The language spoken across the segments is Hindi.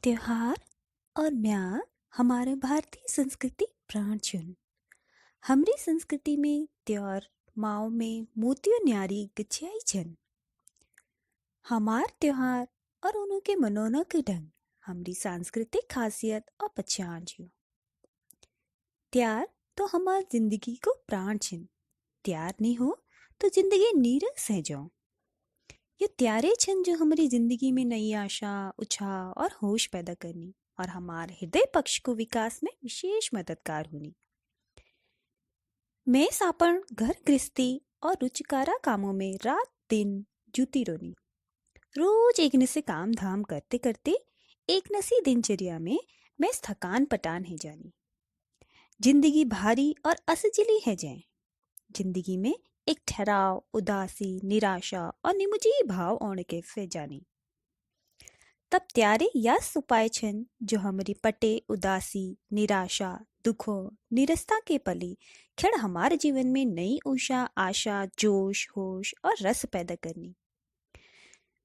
त्योहार और म्यार हमारे भारतीय संस्कृति प्राण छन। हमरी संस्कृति में त्योहार माओ में मोतियों न्यारी गछियाई छन। हमार त्योहार और उनके मनोना के ढंग हमारी सांस्कृतिक खासियत और पहचान छो। त्यार तो हमार जिंदगी को प्राण छन। त्यार नहीं हो तो जिंदगी नीरस है जो। ये त्यारे छन जो हमारी जिंदगी में नई आशा, उत्साह और होश पैदा करनी और हमारे हृदय पक्ष को विकास में विशेष मददगार होनी। मैं सापन घर गृहस्थी और रुचिकारा कामों में रात दिन जुटी रोनी। रोज एक न से काम धाम करते करते एक नसी दिनचर्या में मैं थकान पटान है जानी। जिंदगी भारी और असजिली है जाए। जिंदगी में एक ठहराव, उदासी, निराशा और निमुजी भाव आने के फे जानी। तब त्यारे या उपाय छन जो हमारी पटे उदासी, निराशा, दुखों, निरस्ता के पली क्षण हमारे जीवन में नई ऊर्जा, आशा, जोश, होश और रस पैदा करनी।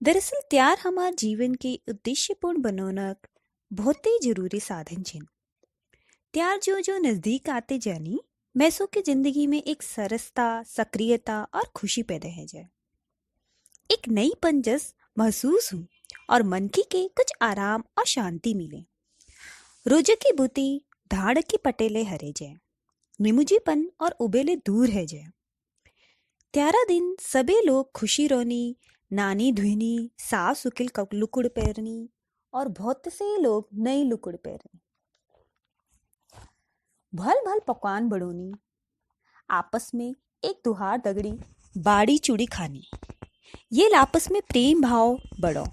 दरअसल त्यार हमारे जीवन के उद्देश्यपूर्ण बनोनक बहुत ही जरूरी साधन छन। त्यार जो नजदीक आते जानी मैसो की जिंदगी में एक सरसता, सक्रियता और खुशी पैदा है जाए। एक नई पंजस महसूस हूँ और मन की के कुछ आराम और शांति मिले। रोज की बुती धाड़ की पटेले हरे जाए। निमुजीपन और उबेले दूर है जाए। त्यारा दिन सभी लोग खुशी रोनी, नानी धुनी, साफ सुकिल लुकुड़ पैरनी और बहुत से लोग नई लुकुड़ पैरनी। भल भल पकवान बड़ोनी, आपस में एक दुहार दगड़ी बाड़ी चूड़ी खानी। ये आपस में प्रेम भाव बढ़ो।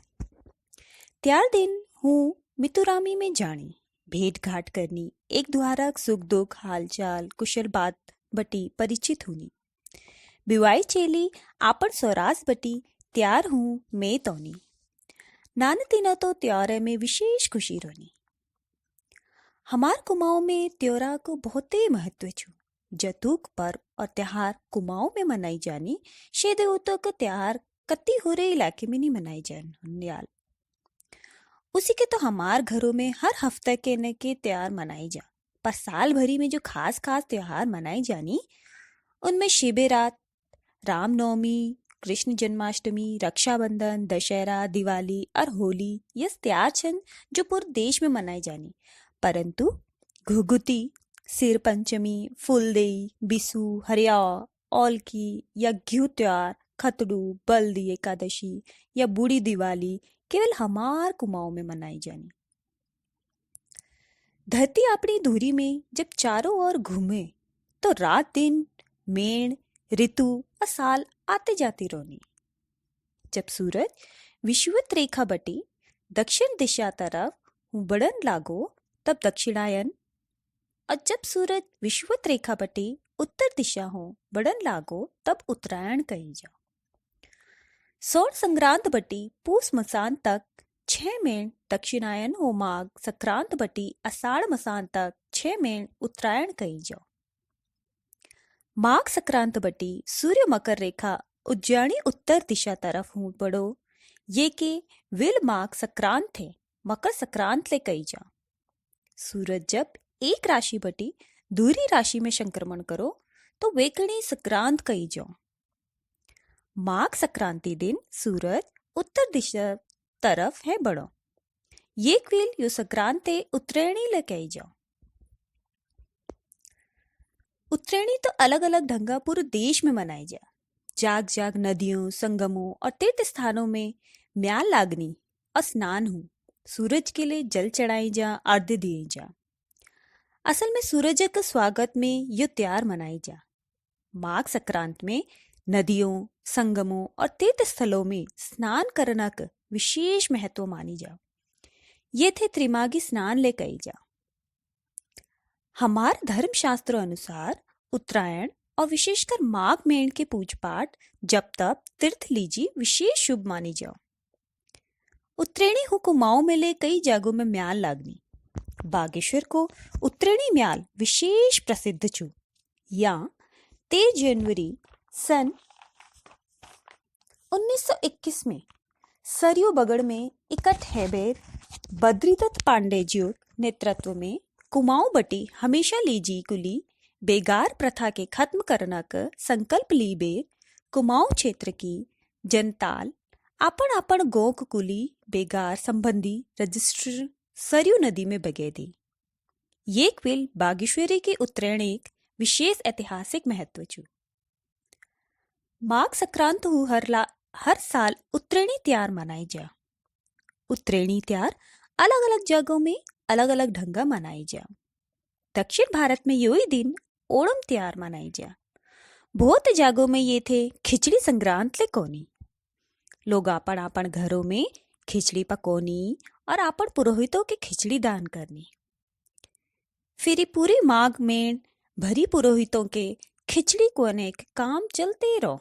त्यार दिन हूँ मितुरामी में जानी, भेंट घाट करनी, एक दुहारा सुख दुख हालचाल कुशल बात बटी परिचित होनी। बिवाई चेली आपन स्वरास बटी त्यार हूँ मैं तोनी। नान तीना तो त्योहार में विशेष खुशी रोनी। हमार कुमाऊं में त्योहार को बहुत ही महत्व छू। जतुक पर्व और त्योहार कुमाऊं में मनाई जानी शेदे उतो का त्योहार कत्ती हो रहे इलाके में नहीं मनाई जानी। उसी के तो हमार घरों में हर हफ्ते के न के त्योहार मनाई जा। पर साल भरी में जो खास खास त्योहार मनाई जानी उनमें शिवरात, रामनवमी, कृष्ण जन्माष्टमी, रक्षाबंधन, दशहरा, दिवाली और होली ये त्योहार छन जो पूरे देश में मनाई जानी। परंतु घुघुती, सिर पंचमी, फूलदेई, बिसु, हरिया, औलकी या घ्यू त्योहार, खतड़ू, बल्दी एकादशी या बूढ़ी दिवाली केवल हमार कुमाऊं में मनाई जानी। धरती अपनी धुरी में जब चारों ओर घूमे तो रात दिन, मेण, ऋतु और साल आते जाते रोनी। जब सूरज विषुवत रेखा बटी दक्षिण दिशा तरफ बढ़न लागो तब दक्षिणायन और जब सूरज विषुवत रेखा बटी उत्तर दिशा हो बढ़न लागो तब उत्तरायण कही जाओ। सौर संक्रांत बटी पूस मसान तक 6 मेण दक्षिणायन हो माघ संक्रांत बटी आषाढ़ मसान तक 6 मेण उत्तरायण कही जाओ। माघ संक्रांत बटी सूर्य मकर रेखा उज्जैनी उत्तर दिशा तरफ हूँ बढ़ो। ये के विल माघ संक्रांत है मकर संक्रांत ले कही जाओ। सूरज जब एक राशि बटी दूसरी राशि में संक्रमण करो तो वेकणी संक्रांत कही जाओ। माघ संक्रांति दिन सूरज उत्तर दिशा तरफ है बढ़ो। ये क्विल यो संक्रांत उत्तरायणी ले कही जाओ। उत्तरायणी तो अलग अलग ढंगा पूरे देश में मनाई जा। जाग जाग नदियों, संगमों और तीर्थ स्थानों में म्याल लागनी और स्नान हो। सूरज के लिए जल चढ़ाई जा, अर्घ्य दिए जा। असल में सूरज के स्वागत में ये त्योहार मनाई जा। माघ संक्रांत में नदियों, संगमों और तीर्थ स्थलों में स्नान करना का विशेष महत्व मानी जा। ये थे त्रिमागी स्नान ले कही जा। हमार धर्म शास्त्रों अनुसार उत्तरायण और विशेषकर माघ मेण के पूज पाठ जब तप तीर्थ लीजी विशेष शुभ मानी जाओ। उत्तरायणी हो कुमाऊं में ले कई जगहों में म्याल लागनी। बागेश्वर को उत्तरायणी म्याल विशेष प्रसिद्ध छू। या 13 जनवरी सन 1921 में सरयू बगड़ में इकट्ठ हैबेर बद्रीदत्त पांडे जी नेतृत्व में कुमाऊं बटी हमेशा लीजी कुली बेगार प्रथा के खत्म करना का संकल्प ली बेर कुमाऊं क्षेत्र की जनताल आपण गोक कुली बेगार संबंधी रजिस्टर सरयू नदी में बगे दी। ये क्विल बागेश्वरी के उत्तरायण एक विशेष ऐतिहासिक महत्व चु। माघ संक्रांत हु हर साल उत्तरायणी त्योहार मनाई जा। उत्तरायणी त्योहार अलग अलग जगहों में अलग अलग ढंगा मनाई जा। दक्षिण भारत में यही दिन ओणम त्योहार मनाई जा। बहुत जगहों में ये थे खिचड़ी संक्रांत ले कोनी। लोग आपण घरों में खिचड़ी पकोनी और आपण पुरोहितों के खिचड़ी दान करनी। फिर पूरी माघ में भरी पुरोहितों के खिचड़ी कोने के काम चलते रहो।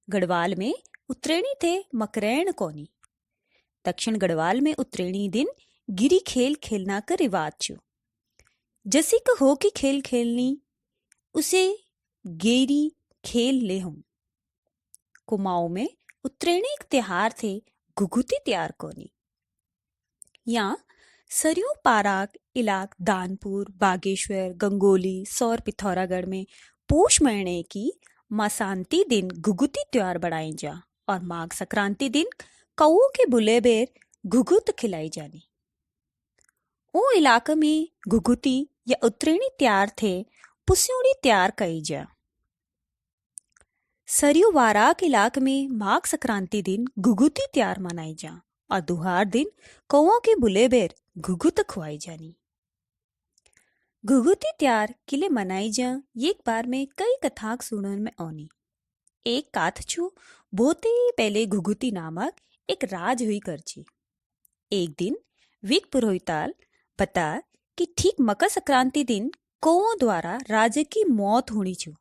गढ़वाल में उत्तरायणी थे मकरैण कोनी। दक्षिण गढ़वाल में उत्तरायणी दिन गिरी खेल खेलना का रिवाज छो। जैसे का हो की खेल खेलनी उसे गेरी खेल ले हूं। कुमाऊं में उत्तरायणी एक त्योहार थे घुघुती त्योहार कोनी। यहाँ सरयू पाराक इलाक दानपुर बागेश्वर गंगोली सौर पिथौरागढ़ में पोष महीने की मसांती दिन घुघुती त्योहार बढ़ाई जा और माघ संक्रांति दिन कौओं के बुले बेर घुघुत खिलाई जानी। ओ इलाके में घुघुती या उत्तरायणी त्योहार थे पुस्यूड़ी त्योहार कही जा। सरयू वाराक इलाके में माघ संक्रांति दिन घुघुती त्योहार मनाई जा और दुहार दिन कौओं के बुले बेर घुघुत खुआई जानी। घुघुती त्योहार किले मनाई जा एक बार में कई कथाक सुनने में आनी। एक काथ छू बहुत ही पहले घुघुती नामक एक राज हुई करची। एक दिन विक पुरोहिताल बता कि ठीक मकर संक्रांति दिन कौओं द्वारा राजा की मौत होनी छू।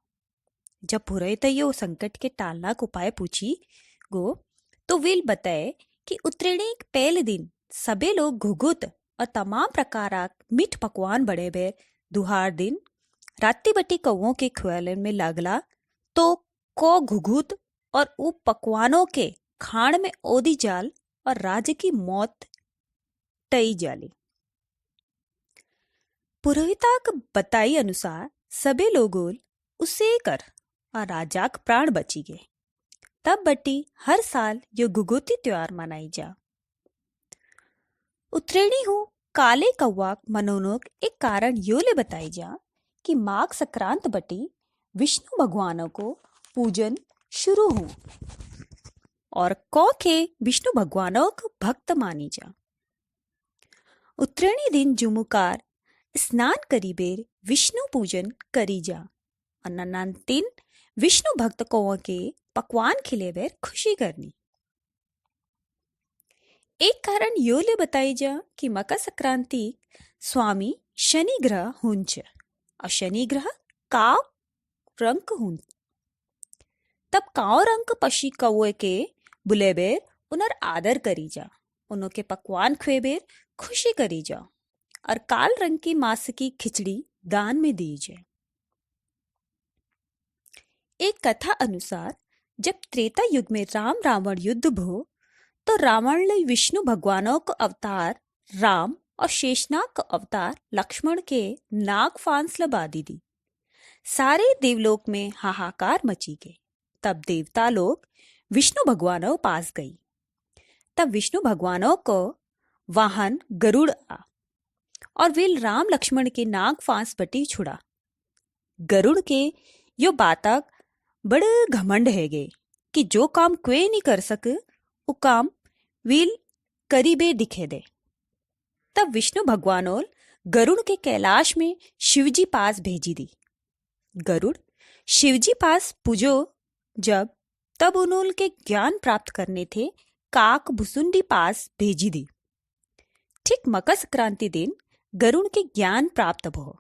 जब पुरोहित यो संकट के टालना को उपाय पूछी गो तो विल बताए कि उत्तरायणी के पहले दिन सबे लोग घुघुत और तमाम प्रकार मीठ पकवान बड़े बेर दुहार दिन रात्रि बटी कौओं के खुआलन में लगला तो को घुघुत और उ पकवानों के खाण में ओदी जाल और राजा की मौत टई जाली। पुरोहिता के बताई अनुसार सबे लोगों उसे कर और राजा के प्राण बची गए। तब बटी हर साल यो घुघुती त्योहार मनाई जा। उत्तरायणी हूँ काले कौवा मनोनोक एक कारण यो ले बताई जा कि माघ संक्रांत बटी विष्णु भगवानों को पूजन शुरू हो और कौ के विष्णु भगवानों को भक्त मानी जा। उत्तरायणी दिन जुमुकार स्नान करी बेर विष्णु पूजन करी जा और नन्नांतिन विष्णु भक्त कौओं के पकवान खिले बेर खुशी करनी। एक कारण यो ले बताई जा कि मकर संक्रांति स्वामी शनि ग्रह हुंच और शनि ग्रह काव रंग हुं। तब काव रंग पशी कौए के बुले बेर उनर आदर करी जा, उनों के पकवान खुए बेर खुशी करी जा और काल रंग की मांस की खिचड़ी दान में दी जाए। एक कथा अनुसार जब त्रेता युग में राम रावण युद्ध भो तो रावण ने विष्णु भगवानों को अवतार राम और शेषनाग को अवतार लक्ष्मण के नाग फांस लबादी दी। सारे देवलोक में हाहाकार मची गए। तब देवता लोग विष्णु भगवानों पास गई। तब विष्णु भगवानों को वाहन गरुड़ आ और विल राम लक्ष्मण के नाग फांस बटी छुड़ा। गरुड़ के यो बातक बड़े घमंड है गए कि जो काम कोई नहीं कर सके वो काम विल करीबे दिखे दे। तब विष्णु भगवानों गरुड़ के कैलाश में शिवजी पास भेजी दी। गरुड़ शिवजी पास पूजो जब तब उन्होंने के ज्ञान प्राप्त करने थे काक भुसुंडी पास भेजी दी। ठीक मकर संक्रांति दिन गरुड़ के ज्ञान प्राप्त भो।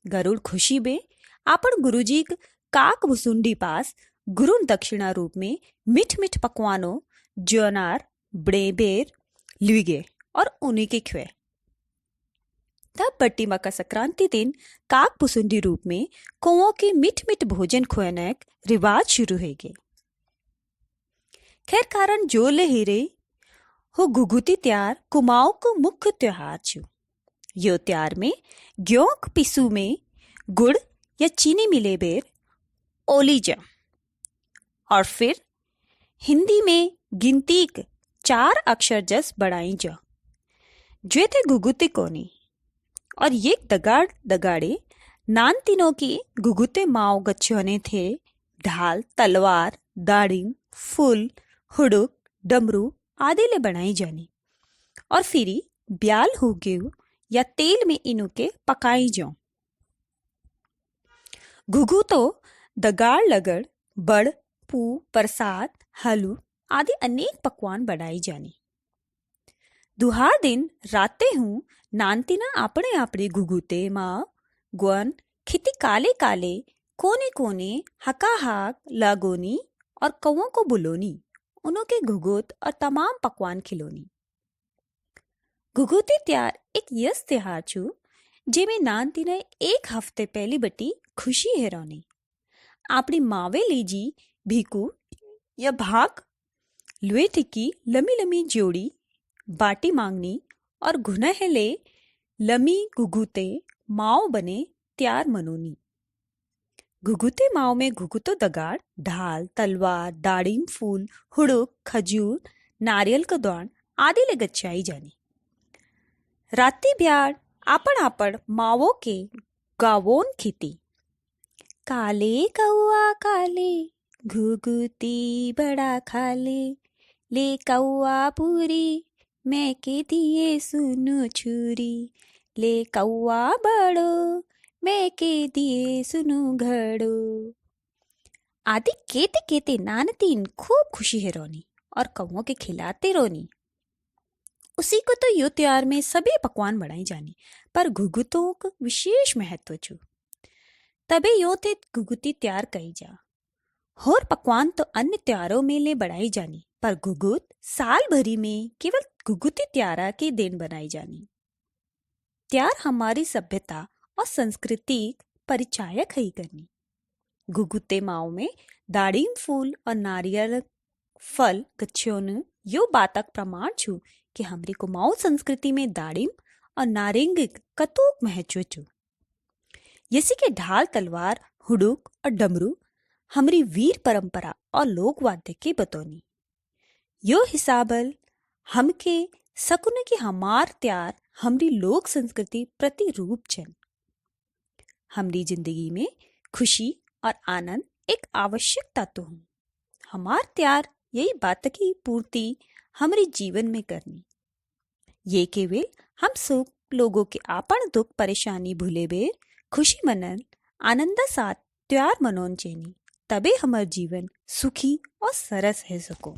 गरुड़ खुशी में आपण गुरुजी काक भुसुंडी पास गुरु दक्षिणा रूप में मिठ मिठ पकवानों जोनार बड़ेबेर लिगे और उन्हीं के खुए। तब बट्टी मकर संक्रांति दिन काक भुसुंडी रूप में कौओं के मिठ मिठ भोजन खुआने रिवाज शुरू हो गए। खैर कारण जो ले हिरे हो घुघुती त्यार कुमाऊं को मुख्य त्योहार छू। यो त्यार में ग्योंक पिसू में गुड़ या चीनी मिले बेर ओली जा और फिर हिंदी में गिनती 4 अक्षर जस बढ़ाई जा जे थे घुघुती कोनी और ये दगाड़ दगाड़े नान तीनों की घुघुते माओ गच्छोने थे ढाल तलवार दाड़िम फूल हुडुक डमरू आदि ले बनाई जानी और फिरी ब्याल हो गेऊ या तेल में इनु के पकाई जाऊं। घुघु तो दगाड़ लगड़ बड़ पू प्रसाद हलू आदि अनेक पकवान बनाई जानी। दुहार दिन राते हूँ नानतीना अपने अपने घुघुते माँ ग्वन खिती काले काले कोने कोने हका हाक लागोनी और कौओं को बुलोनी उनों के घुघुत और तमाम पकवान खिलोनी। घुघुती त्यार एक यस त्योहार छू जेमे नानतीने 1 हफ्ते पहली बटी खुशी हेरोनी आपनी मावे लीजी भीकू या भाग लुए थिकी लमी लमी जोड़ी बाटी मांगनी और घुनहले लमी घुघुते माओ बने त्यार मनोनी। घुघुते माओ में घुघुतो दगाड़ ढाल तलवार दाड़िम फूल हुड़ुक खजूर नारियल का दान आदि ले गच्चाई जानी। राती ब्याड़ आपन आपन मावो के गावोन खिती काले कौआ काले घुघुती बड़ा खाले ले कौआ पूरी मैं के दिए सुनो छुरी ले कौआ बड़ो मैं के दिए सुनो घड़ो आदि केते केते नानतीन खूब खुशी है रोनी और कौओं के खिलाते रोनी। उसी को तो यो त्योहार में सभी पकवान बनाई जानी पर घुघुतों को विशेष महत्व छू तबे यो थे घुघुती त्यार कही जा। और पकवान तो अन्य त्योहारों में ले बढ़ाई जानी पर घुघुत साल भरी में केवल घुघुती त्यारा के दिन बनाई जानी। त्यार हमारी सभ्यता और संस्कृति परिचायक है करनी। घुघुते माओ में दाड़िम फूल और नारियल फल गच्छोन यो बातक प्रमाण छू कि हमरी कुमाऊं संस्कृति में दाड़िम और नारंगिक कतूक महत्व छू। यसी के ढाल तलवार हुडुक और डमरू हमरी वीर परंपरा और लोक वाद्य के बतौनी। यो हिसाबल हमके सकुन की हमार त्यार हमरी लोक संस्कृति प्रतिरूप छन। हमरी जिंदगी में खुशी और आनंद एक आवश्यक तत्व हूँ। हमार त्यार यही बात की पूर्ति हमरे जीवन में करनी। ये केवल हम सब लोगों के आपन दुख परेशानी भूले बेर खुशी मनन आनंद साथ त्योहार मनोन चेनी तबे हमार जीवन सुखी और सरस है सको।